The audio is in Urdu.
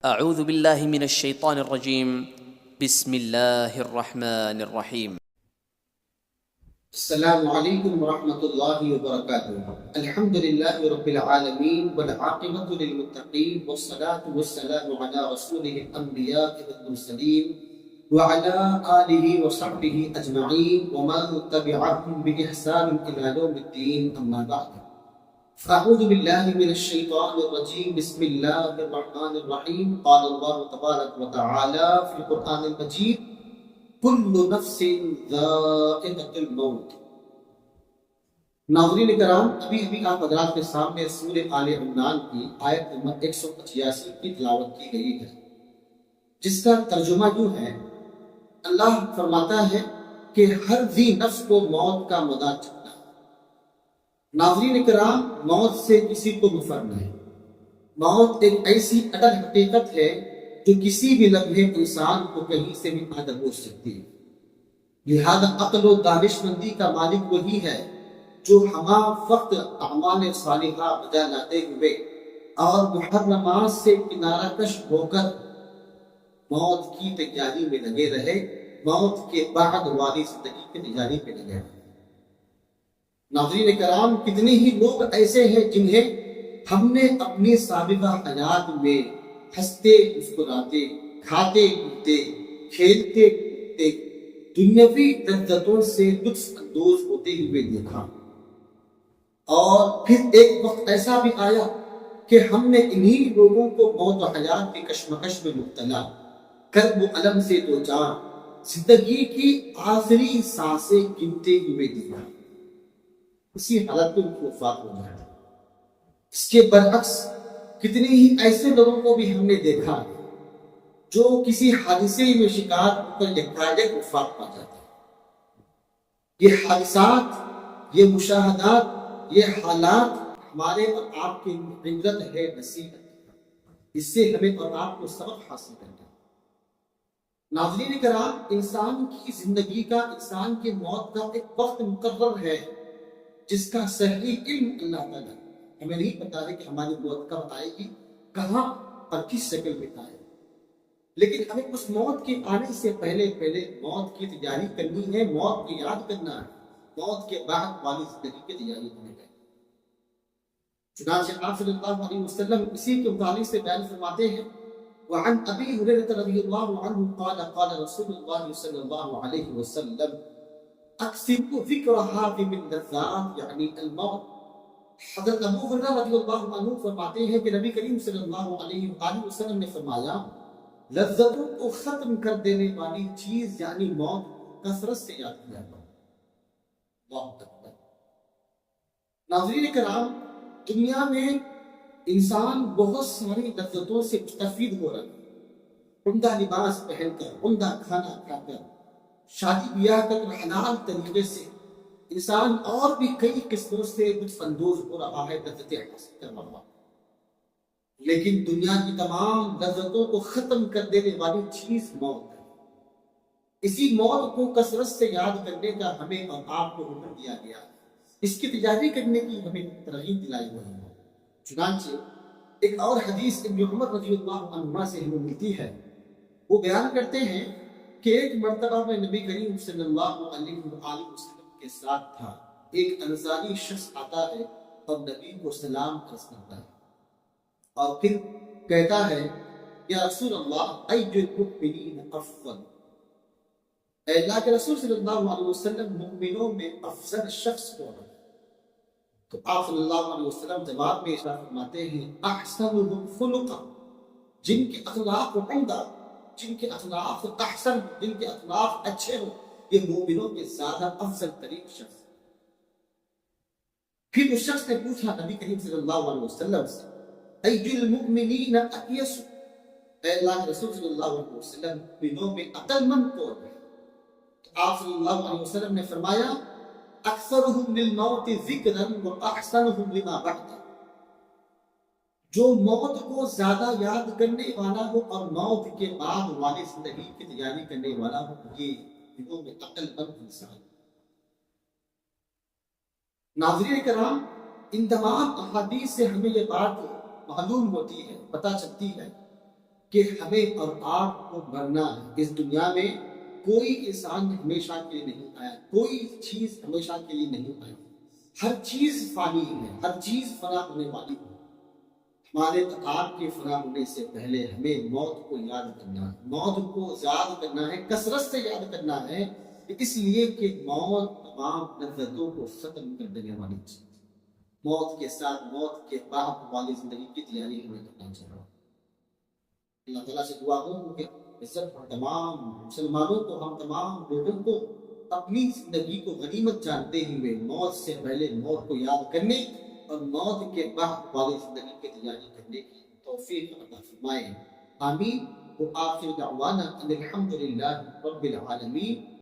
اعوذ باللہ من الشیطان الرجیم بسم اللہ الرحمن الرحیم السلام علیکم ورحمۃ اللہ وبرکاتہ۔ الحمد للہ رب العالمین والعاقبۃ للمتقین والصلاة والسلام علی رسولہ الانبیاء والمرسلین وعلی آلہ وصحبہ اجمعین ومن تبعہم بإحسان الی یوم الدین، اما بعد۔ اعوذ باللہ من الشیطان الرجیم، بسم اللہ الرحمن الرحیم۔ قال اللہ تبارک وتعالی فی القرآن المجید: کل نفس ذائقۃ الموت۔ ناظرین کرام، ابھی آپ حضرات کے سامنے سورہ آل عمران کی آیت نمبر 185 کی تلاوت کی گئی ہے، جس کا ترجمہ یوں ہے: اللہ فرماتا ہے کہ ہر ذی نفس کو موت کا مزہ چکھنا ہے۔ ناظرین کرام، موت سے کسی کو مفر نہیں۔ موت ایک ایسی اٹل حقیقت ہے جو کسی بھی لمحے انسان کو کہیں سے بھی آ دبوچ سکتی ہے۔ لہذا عقل و دانش مندی کا مالک وہی ہے جو ہمہ وقت اعمال صالحہ بجا لاتے ہوئے اور محرمات سے کنارہ کش ہو کر موت کی تیاری میں لگے رہے، موت کے بعد والی زندگی کی تیاری پہ لگے رہے۔ ناظرین کرام، کتنے ہی لوگ ایسے ہیں جنہیں ہم نے اپنی سابقہ حیات میں ہنستے مسکراتے، کھاتے پیتے، کھیلتے کودتے، دنیاوی لذتوں سے لطف اندوز ہوتے ہوئے دیکھا، اور پھر ایک وقت ایسا بھی آیا کہ ہم نے انہی لوگوں کو موت و حیات کی کشمکش میں مبتلا، کرب و الم سے دوچار، زندگی کی آخری سانسیں گنتے ہوئے دیکھا۔ اسی حالت میں ان کی وفات ہو جائے۔ اس کے برعکس کتنے ہی ایسے لوگوں کو بھی ہم نے دیکھا جو کسی حادثے میں شکار ہو کر یکایک وفات پا جاتے ہیں۔ یہ حادثات، یہ مشاہدات، یہ حالات ہمارے اور آپ کی عبرت ہے، نصیحت، اس سے ہمیں اور آپ کو سبق حاصل کرنا ہے۔ ناظرین کرام، انسان کی زندگی کا، انسان کی موت کا ایک وقت مقرر ہے جس کا صحیح علم اللہ تعالیٰ ہے۔ ہمیں نہیں پتا ہے کہ ہماری موت کب آئے گی، کہاں اور کس شکل میں آئے گی، لیکن ہمیں اس موت کے آنے سے پہلے موت کی تیاری کرنی ہے، موت کو یاد کرنا ہے، موت کے بعد والی زندگی کی تیاری کرنی ہے۔ چنانچہ آپ صلی اللہ علیہ وسلم اسی کے متعلق سے بیان فرماتے ہیں: وعن ابی ہریرہ رضی اللہ عنہ قال قال رسول اللہ صلی اللہ علیہ وسلم: اکثروا ذکر حاتم اللذات یعنی الموت۔ حضرت ابو ہریرہ رضی اللہ عنہ فرماتے ہیں کہ نبی کریم صلی اللہ علیہ وآلہ وسلم نے فرمایا، لذتوں کو ختم کر دینے والی چیز یعنی موت کثرت سے یاد کیا کرو۔ اللہ اکبر۔ ناظرین کرام، دنیا میں انسان بہت ساری لذتوں سے مستفید ہو رہا ہے، عمدہ لباس پہن کر، عمدہ کھانا کھا کر، شادی بیاہ کر حلال طریقے سے انسان اور بھی کئی قسموں سے لطف اندوز ہو رہا ہے، لذتیں حاصل کر رہا ہے، لیکن دنیا کی تمام لذتوں کو ختم کر دینے والی چیز موت ہے۔ اسی موت کو کثرت سے یاد کرنے کا ہمیں اور آپ کو حکم دیا گیا ہے، اس کی تیاری کرنے کی ہمیں ترغیب دلائی گئی ہے۔ چنانچہ ایک اور حدیث ابن عمر رضی اللہ عنہما سے ہمیں ملتی ہے، وہ بیان کرتے ہیں کہ ایک مرتبہ میں نبی کریم صلی اللہ علیہ وآلہ وسلم کے ساتھ تھا۔ ایک انصاری شخص آتا ہے اور نبی کو سلام عرض کرتا ہے اور پھر کہتا ہے: یا رسول اللہ، ای المؤمنین افضل۔ اے اللہ کے رسول صلی اللہ علیہ وسلم، مؤمنوں میں افضل شخص کون ہے؟ تو آپ صلی اللہ علیہ وسلم جواب میں ارشاد فرماتے ہیں: احسنهم خلقا، جن کے اخلاق عمدہ، جن کے اخلاق احسن، جن کے اخلاق اچھے ہوں، یہ مومنوں کے زیادہ افضل ترین شخص۔ پھر اس شخص نے پوچھا نبی کریم صلی اللہ علیہ وسلم سے: ای المؤمنین اقیس، اے اللہ کے رسول صلی اللہ علیہ وسلم، مومنوں میں عقل مند کون ہے؟ تو آپ صلی اللہ علیہ وسلم نے فرمایا: اکثرهم للموت ذکرا واحسنهم لما بعد، جو موت کو زیادہ یاد کرنے والا ہو اور موت کے بعد والی زندگی کی تیاری کرنے والا ہو، یہ دنوں میں عقل مند انسان۔ ناظرین کرام، ان تمام احادیث سے ہمیں یہ بات معلوم ہوتی ہے، پتہ چلتی ہے کہ ہمیں اور آپ کو مرنا ہے. اس دنیا میں کوئی انسان ہمیشہ کے لیے نہیں آیا, کوئی چیز ہمیشہ کے لیے نہیں آئی. ہر چیز فانی ہے, ہر چیز فنا ہونے والی ہے. ہمارے آپ کے فنا ہونے سے پہلے ہمیں موت کو یاد کرنا ہے, موت کو یاد کرنا ہے, کثرت سے یاد کرنا ہے, اس لیے کہ موت تمام لذتوں کو ختم کر دینے والی چیز. موت کے ساتھ موت کے بعد والی زندگی کی تیاری ہمیں کرنا چاہیے. اللہ تعالیٰ سے دعا ہوں کہ عزت تمام مسلمانوں کو, ہم تمام لوگوں کو اپنی زندگی کو غنیمت جانتے ہوئے موت سے پہلے موت کو یاد کرنے اور موت کے بعد والی زندگی کی تیاری کرنے کی توفیق عطا فرمائے. آمین. وآخر دعوانا ان الحمد للہ رب العالمین.